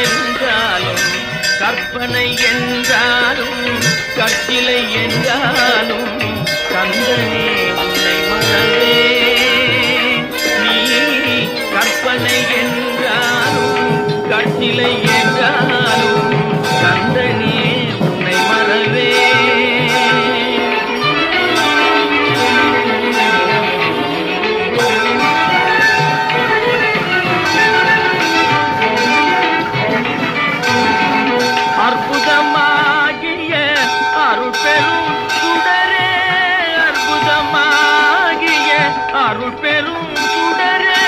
என்றாலும் கற்பனை என்றாலும் கற்சிலை என்றாலும் கந்தனே உன்னை மறவே. நீ கற்பனை என்றாலும் கற்சிலை என்றாலும் கந்தனே உன்னை மறவே. அற்புதமாகிய அருட்பெரும் சுடரே, அற்புதமாகிய அருட்பெரும் சுடரே,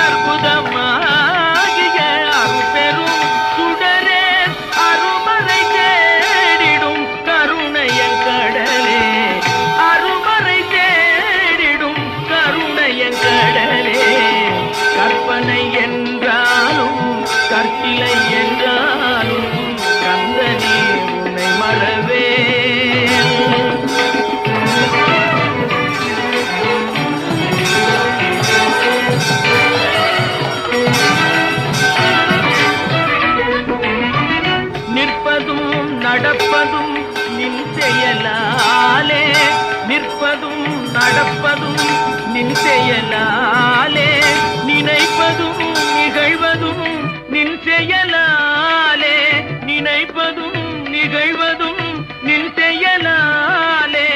அற்புதமாகிய அருட்பெரும் சுடரே, அருமறை தேடிடும் கருணையன் கடலே, அருமறை தேடிடும் கருணையன் கடலே. கற்பனை என்றாலும் கற்சிலை என்றாலும் கந்தனே உன்னை மறவே. நிற்பதும் நடப்பதும் நின் செயலாலே, நிற்பதும் நடப்பதும் நின் செயலாலே, நினைப்பதும் நிகழ்வதும் நின் செயலாலே, நினைப்பதும் நிகழ்வதும் நின் செயலாலே,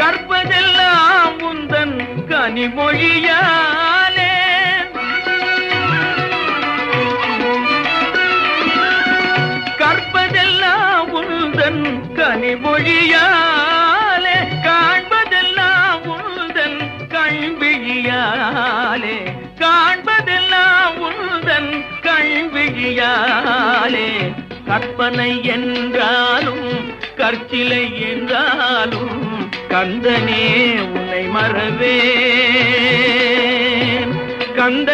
கற்பதெல்லாம் உந்தன் கனிமொழியாலே, கற்பதெல்லாம் உந்தன் கனிமொழியாலே, காண்பதெல்லாம் உந்தன் கண்விழியாலே, காண்பதெல்லாம் உந்தன் கண்விழியாலே. கற்பனை என்றாலும் கற்சிலை என்றாலும் கந்தனே உன்னை மறவே. கந்த